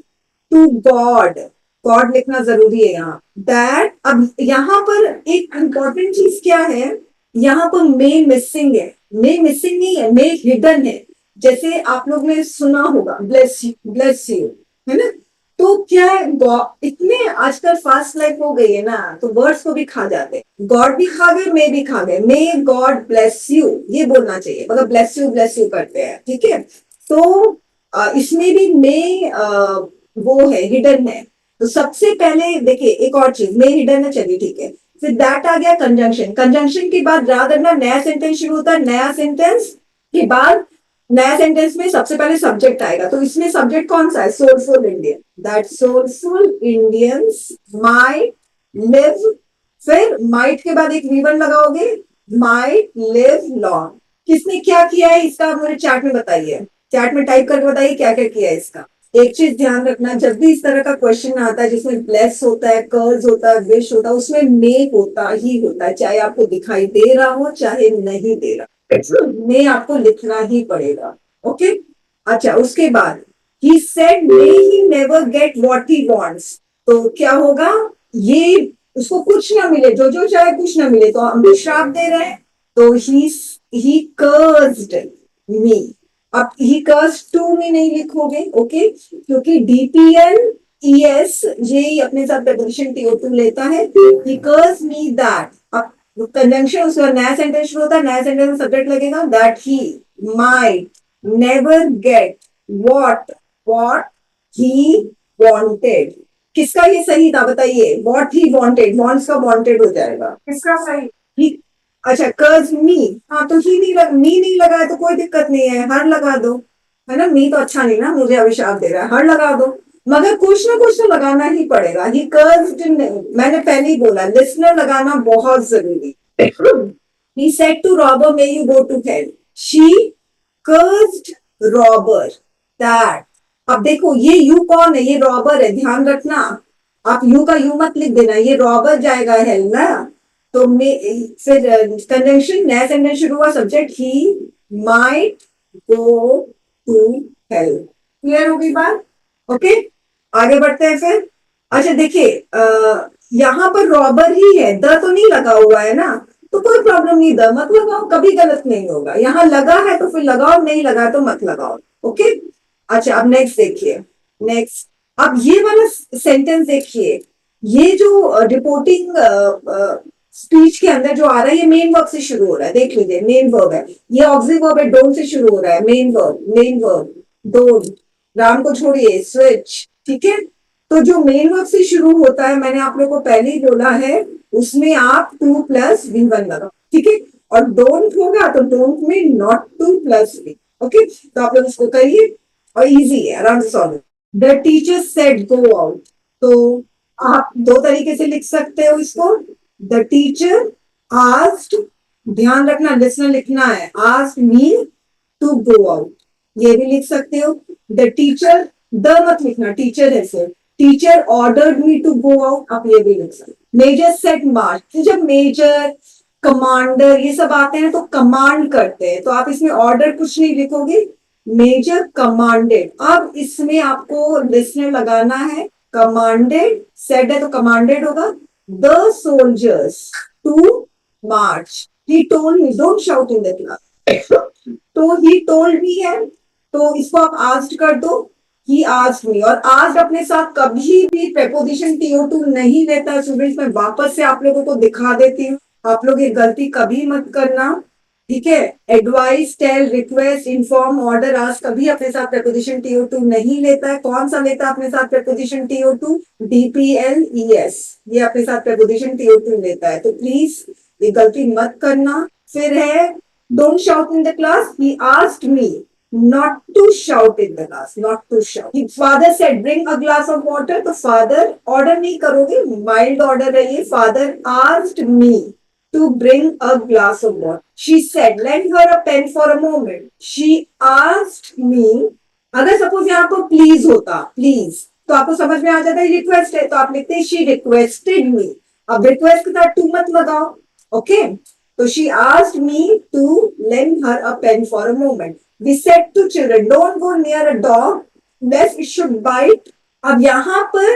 to God, God लिखना जरूरी है यहाँ, दैट। अब यहाँ पर एक इंपॉर्टेंट चीज क्या है? यहाँ पर मे मिसिंग है, मे मिसिंग नहीं है, मे हिडन है। जैसे आप लोग ने सुना होगा ब्लेस यू, ब्लेस यू, है ना? तो क्या है, इतने आजकल फास्ट लाइफ हो गई है ना, तो वर्ड्स को भी खा जाते हैं, गॉड भी खा गए, मे भी खा गए। मे गॉड ब्लेस यू ये बोलना चाहिए, मतलब ब्लेस यू करते हैं। ठीक है, तो इसमें भी मे वो है, हिडन है। तो सबसे पहले देखिए, एक और चीज, मे हिडन है, चलिए ठीक है। फिर दैट आ गया कंजंक्शन, कंजंक्शन के बाद याद रखना नया सेंटेंस शुरू होता है, नया सेंटेंस के बाद नया सेंटेंस में सबसे पहले सब्जेक्ट आएगा। तो इसमें सब्जेक्ट कौन सा है? Soulful Indian, that soulful Indians might live. फिर माइट के बाद एक वीवन लगाओगे, माइट लिव लॉन्ग। किसने क्या किया है इसका मुझे चैट में बताइए, चैट में टाइप करके बताइए क्या क्या किया है इसका। एक चीज ध्यान रखना, जब भी इस तरह का क्वेश्चन आता है जिसमें ब्लेस होता है, कर्ज होता है, विश होता है, उसमें मे होता ही होता है, चाहे आपको दिखाई दे रहा हो चाहे नहीं दे रहा, मे आपको लिखना ही पड़ेगा। ओके, अच्छा, उसके बाद he said may he never get what he wants, तो क्या होगा? ये उसको कुछ ना मिले, जो जो चाहे कुछ ना मिले, तो हम भी श्राप दे रहे हैं। तो ही कर्स्ड मी। अब ही कर्स टू में नहीं लिखोगे, ओके, क्योंकि डीपीएल ईएस ये अपने साथ प्रपोजिशन टीओ2 लेता है। ही कर्स मी दैट, अब कंजंक्शन, उसका नया सेंटेंस शुरू होता है, नया सेंटेंस में सब्जेक्ट लगेगा, that he might never get what what he wanted. किसका ये सही था बताइए? व्हाट ही वांटेड, वांट्स का वांटेड हो जाएगा, किसका सही? ही, अच्छा, कर्ज मी, हाँ तो ही नहीं मी नहीं लगा है तो कोई दिक्कत नहीं है, हर लगा दो, है ना? मी तो अच्छा नहीं ना, मुझे अभिशाप दे रहा है, हर लगा दो। मगर कुछ ना कुछ तो लगाना ही पड़ेगा। ही कर्ज, मैंने पहले ही बोला लिसनर लगाना बहुत जरूरी। He said to robber may you go to hell, she cursed robber that. अब देखो ये यू कौन है? ये रॉबर है, ध्यान रखना। आप यू का यू मत लिख देना, ये रॉबर जाएगा हेल ना। तो फिर कंजंक्शन, नया सेंटेंस शुरू हुआ, subject he might go to help. Clear हो गई बात? ओके, आगे बढ़ते हैं फिर। अच्छा देखिए, यहाँ पर रॉबर ही है, द तो नहीं लगा हुआ है ना, तो कोई प्रॉब्लम नहीं, द मत लगाओ, कभी गलत नहीं होगा। यहाँ लगा है तो फिर लगाओ, नहीं लगा तो मत लगाओ। ओके, अच्छा अब नेक्स्ट देखिए, नेक्स्ट अब ये वाला सेंटेंस देखिए, ये जो रिपोर्टिंग स्पीच के अंदर जो आ रहा है ये मेन वर्ब से शुरू हो रहा है, देख लीजिए मेन वर्ब है, ये ऑक्सिलरी वर्ब है, डोंट से शुरू हो रहा है, मेन वर्ब डोंट, राम को छोड़िए स्विच, ठीक है। तो जो मेन वर्ब से शुरू होता है मैंने आप लोग को पहले ही बोला है, उसमें आप टू प्लस वी वन लगाओ, ठीक है। और डोंट होगा तो डोंट में not to plus V, okay. तो आप लोग इसको करिए और इजी है, आराम से solve. The teacher said go out, तो आप दो तरीके से लिख सकते हो इसको। द टीचर आस्क्ड, ध्यान रखना लिसनर लिखना है, asked me to go out, ये भी लिख सकते हो। द टीचर, द मत लिखना, टीचर है सिर्फ, teacher ordered me to go out, आप ये भी लिख सकते हो। मेजर सेट मार्च, तो जब मेजर कमांडर ये सब आते हैं तो कमांड करते हैं, तो आप इसमें ऑर्डर कुछ नहीं लिखोगे, मेजर कमांडेड। अब इसमें आपको लिसनर लगाना है, कमांडेड, सेड है तो कमांडेड होगा, the soldiers to march, he told me, don't shout in the class, तो ही टोल्ड मी है, तो इसको आप आस्क्ड कर दो, ही आस्क्ड मी। और आस्क्ड अपने साथ कभी भी preposition to नहीं लेता स्टूडेंट्स, मैं वापस से आप लोगों को दिखा देती हूँ, आप लोग ये गलती कभी मत करना, ठीक है। Advice, tell, request, inform, order, ask कभी अपने साथ preposition to नहीं लेता है। कौन सा लेता है अपने साथ preposition to? DPLES, ये अपने साथ preposition to लेता है, तो प्लीज ये गलती मत करना। फिर है don't shout in the class, he asked me not to shout in the class, not to shout. His father said bring a glass of water, तो father order नहीं करोगे, mild order है ये, father asked me to bring a glass of water. She said lend her a pen for a moment, she asked me, अगर suppose यहाँ पर please होता, please, तो आपको समझ में आ जाता है रिक्वेस्ट है, तो आप लिखते हैं शी रिक्वेस्टेड मी, अब रिक्वेस्ट के साथ टू मत लगाओ, okay. So she asked me to lend her a pen for a moment. We said to children, don't go near a dog, lest it should bite. अब यहाँ पर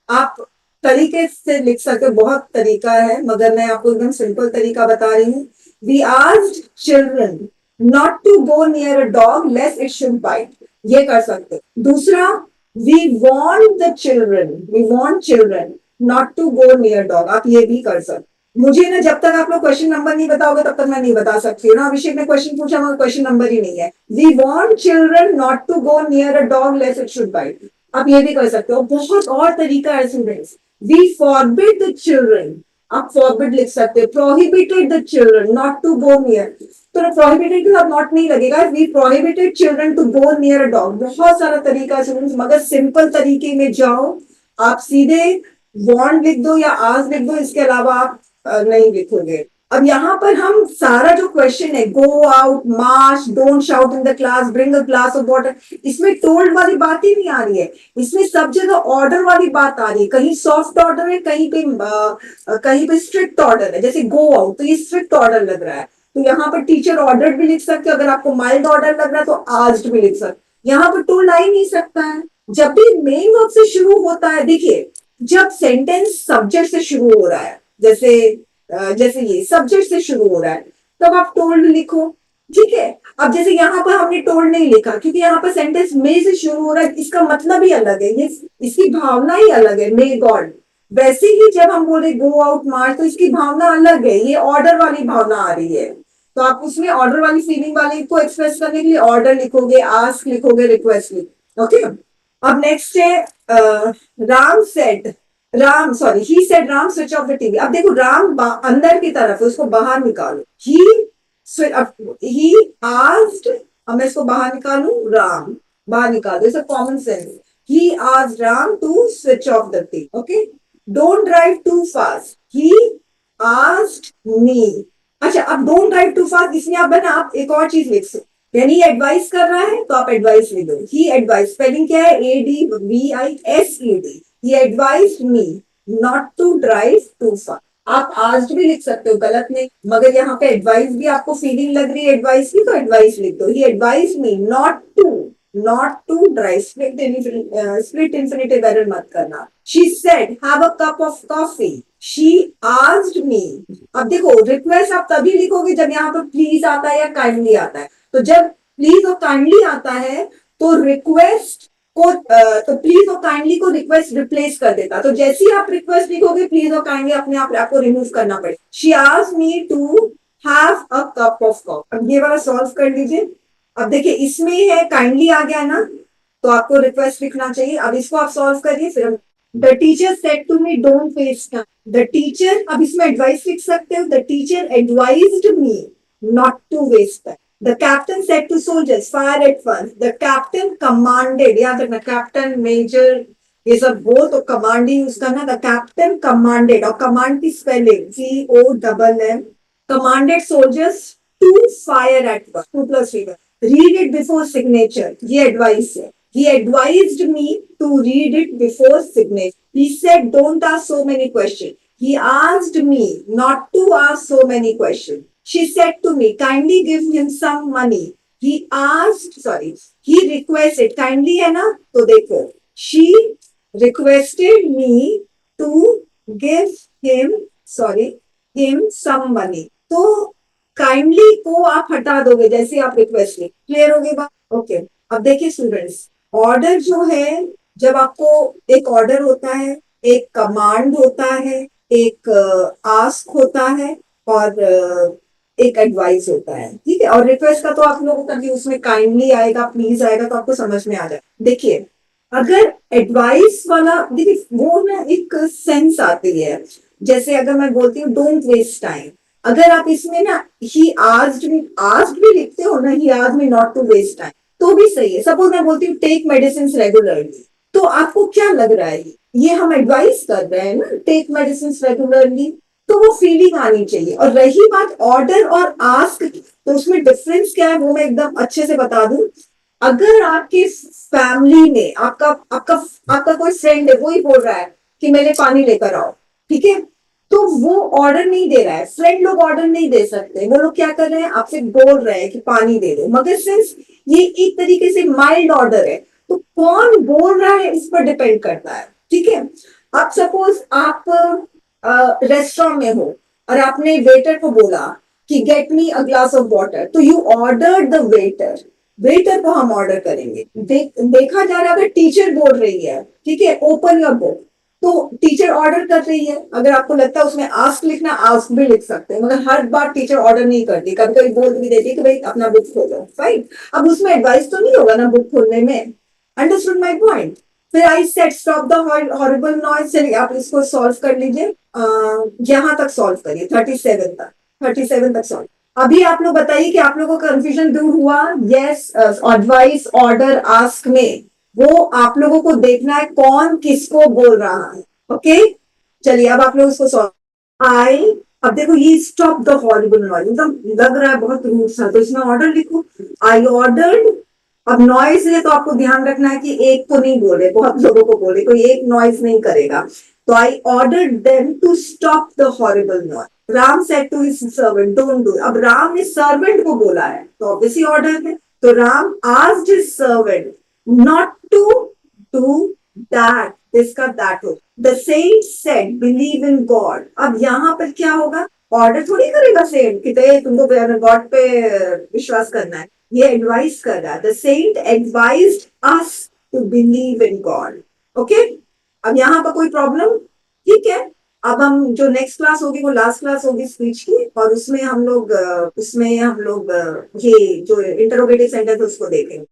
आप तरीके से लिख सकते हो, बहुत तरीका है, मगर मैं आपको एकदम सिंपल तरीका बता रही हूँ। We asked children not to go near a dog, lest it should bite. ये कर सकते हो। दूसरा, we want children not to go near dog. आप ये भी कर सकते हो। मुझे ना जब तक आप लोग क्वेश्चन नंबर नहीं बताओगे तब तक मैं नहीं बता सकती हूँ ना। अभिषेक ने क्वेश्चन पूछा मगर क्वेश्चन नंबर ही नहीं है। We want children not to go near a dog lest it should bite, आप ये भी कर सकते हो। बहुत और तरीका है students. We forbid the children, आप फॉरबिड लिख सकते हो। Prohibited the children not to go near, तो प्रोहिबिटेड के साथ नॉट नहीं लगेगा। We prohibited children to go near a dog. बहुत सारा तरीका है स्टूडेंट्स, मगर सिंपल तरीके में जाओ, आप सीधे वॉन्ट लिख दो या आज लिख दो, इसके अलावा आप नहीं लिखोगे। अब यहाँ पर हम सारा जो क्वेश्चन है, go out, March, don't shout in the class, bring a glass of water, इसमें टोल्ड वाली बात ही नहीं आ रही है, इसमें सब जगह ऑर्डर वाली बात आ रही है। कहीं सॉफ्ट ऑर्डर है, कहीं पे स्ट्रिक्ट ऑर्डर है, जैसे गो आउट तो ये स्ट्रिक्ट ऑर्डर लग रहा है, तो यहाँ पर टीचर ऑर्डर भी लिख सकते हो। अगर आपको माइल्ड ऑर्डर लग रहा है तो आस्क्ड भी लिख सकते। यहाँ पर टोल्ड आ ही नहीं सकता है। जब भी मेन वर्ब से शुरू होता है, देखिए जब सेंटेंस सब्जेक्ट से शुरू हो रहा है, जैसे ये सब्जेक्ट से शुरू हो रहा है, तब आप टोल्ड लिखो, ठीक है। अब जैसे यहाँ पर हमने टोल्ड नहीं लिखा क्योंकि यहाँ पर सेंटेंस मे से शुरू हो रहा है, इसका मतलब ही अलग है, ये इसकी भावना ही अलग है, मे गॉड। वैसे ही जब हम बोले गो आउट मार्च, तो इसकी भावना अलग है, ये ऑर्डर वाली भावना आ रही है, तो आप उसमें ऑर्डर वाली फीलिंग वाले को एक्सप्रेस करने के लिए ऑर्डर लिखोगे, आस्क लिखोगे, रिक्वेस्ट लिखोगे, ओके। अब नेक्स्ट है Ram said, Ram sorry he said Ram switch off the TV. अब देखो राम अंदर की तरफ है, उसको बाहर निकालो, ही आस्क्ड, अब मैं इसको बाहर निकालू, राम बाहर निकाल दो, common sense. He asked Ram to switch off the TV, okay. Don't drive too fast, he asked me. अच्छा अब डोंट ड्राइव टू फास्ट, इसमें आप एक और चीज लिख सकते, यानी एडवाइस कर रहा है तो आप एडवाइस लिख दो। ही एडवाइस, स्पेलिंग क्या है, ADVISED। He advised me not to drive too far. आप आज भी लिख सकते हो, गलत नहीं, मगर यहाँ पे एडवाइस भी आपको फीलिंग लग रही है एडवाइस की, तो एडवाइस लिख दो। He advised me not to drive, split infinitive error मत करना। She said have a cup of coffee. She asked me। अब देखो रिक्वेस्ट आप तभी लिखोगे जब यहाँ पर प्लीज आता है या काइंडली आता है, तो जब प्लीज और काइंडली आता है तो तो रिक्वेस्ट को तो प्लीज और काइंडली को रिक्वेस्ट रिप्लेस कर देता। तो जैसे ही आप रिक्वेस्ट लिखोगे प्लीज और काइंडली अपने आप आपको रिमूव करना पड़ेगा। She asked me to have a cup of coffee. अब ये वाला सॉल्व कर लीजिए। अब देखिए इसमें है काइंडली आ गया ना, तो आपको रिक्वेस्ट लिखना चाहिए। अब इसको आप सॉल्व करिए। फिर the teacher said to me don't waste time. The teacher, अब इसमें एडवाइस लिख सकते हो। The teacher advised me not to waste time. The captain said to soldiers, fire at once. The captain commanded, याद रखना captain major ये सब वो तो कमांड ही यूज करना। द कैप्टन कमांडेड, और कमांड की spelling COMM, commanded soldiers to fire at once, 2+3। Read it before signature, ये एडवाइस है। He advised me to read it before signature. He said, don't ask so many questions. He asked me not to ask so many questions. She said to me, kindly give him some money. He asked, sorry, he requested, kindly है ना, तो देखो, she requested me to give him, sorry, him some money. तो kindly को आप हटा दोगे जैसे आप रिक्वेस्ट लिख। क्लियर होगी बात? ओके। अब देखिए स्टूडेंट्स, ऑर्डर जो है, जब आपको एक ऑर्डर होता है, एक कमांड होता है, एक आस्क होता है, और एक एडवाइस होता है, ठीक है। और रिक्वेस्ट का तो आप लोगों का भी उसमें काइंडली आएगा, प्लीज आएगा, तो आपको समझ में आ जाए। देखिए अगर एडवाइस वाला, देखिए वो ना एक सेंस आती है। जैसे अगर मैं बोलती हूँ डोंट वेस्ट टाइम, अगर आप इसमें ना ही आस्क्ड भी लिखते हो ना, he asked me not to waste time, तो भी सही है। सपोज मैं बोलती हूँ टेक मेडिसिन रेगुलरली, तो आपको क्या लग रहा है ये हम एडवाइस कर रहे हैं ना, टेक मेडिसिन रेगुलरली, तो वो फीलिंग आनी चाहिए। और रही बात ऑर्डर और आस्क, तो उसमें डिफरेंस क्या है वो मैं एकदम अच्छे से बता दूं। अगर आपकी फैमिली में आपका आपका आपका कोई फ्रेंड है, वो ही बोल रहा है कि मेरे पानी लेकर आओ, ठीक है, तो वो ऑर्डर नहीं दे रहा है। फ्रेंड लोग ऑर्डर नहीं दे सकते, वो लोग क्या कर रहे हैं, आपसे बोल रहे हैं कि पानी दे दो, मगर सिंस ये एक तरीके से माइल्ड ऑर्डर है, तो कौन बोल रहा है इस पर डिपेंड करता है, ठीक है। अब सपोज आप रेस्टोरेंट में हो और आपने वेटर को बोला कि get me a glass of water, तो you order the waiter, waiter को हम ऑर्डर करेंगे। देखा जा रहा है अगर टीचर बोल रही है, ठीक है, ओपन योर बुक, तो टीचर ऑर्डर कर रही है। अगर आपको लगता है उसमें आस्क लिखना, आस्क भी लिख सकते हैं, मगर हर बार टीचर ऑर्डर नहीं करती, कभी कभी बोल भी देती है कि भाई अपना बुक खोलो, राइट। अब उसमें एडवाइस तो नहीं होगा ना बुक खोलने में। Understood my point? फिर I said stop the horrible noise. चलिए आप इसको सॉल्व कर लीजिए, यहां तक सॉल्व करिए, 37 तक, 37 तक सॉल्व। अभी आप लोग बताइए कि आप लोगों का कंफ्यूजन दूर हुआ? यस, एडवाइस ऑर्डर आस्क में वो आप लोगों को देखना है कौन किसको बोल रहा है। ओके, चलिए अब आप लोग इसको सॉल्व। आई, अब देखो ये स्टॉप द हॉरिबल नॉइज एकदम लग रहा है बहुत रूड सा, तो इसमें ऑर्डर लिखो, आई ऑर्डर्ड। अब नॉइज है तो आपको ध्यान रखना है कि एक को नहीं बोले, बहुत लोगों को बोले, कोई एक नॉइज नहीं करेगा। तो I ordered them to stop the horrible noise. Ram said to his servant don't do. अब राम ने सर्वेंट को बोला है तो ऑब्वियसली ऑर्डर है, तो Ram asked his servant not to do that, इसका दैट हो। The saint said believe in God. अब यहां पर क्या होगा, ऑर्डर थोड़ी करेगा सेंट कि तुमको गॉड पे विश्वास करना है, ये एडवाइस कर रहा है। The saint advised us to believe in God. Okay, अब यहाँ पर कोई प्रॉब्लम? ठीक है। अब हम जो नेक्स्ट क्लास होगी वो लास्ट क्लास होगी स्पीच की, और उसमें हम लोग ये जो इंटरोगेटिव सेंटेंस उसको देखेंगे।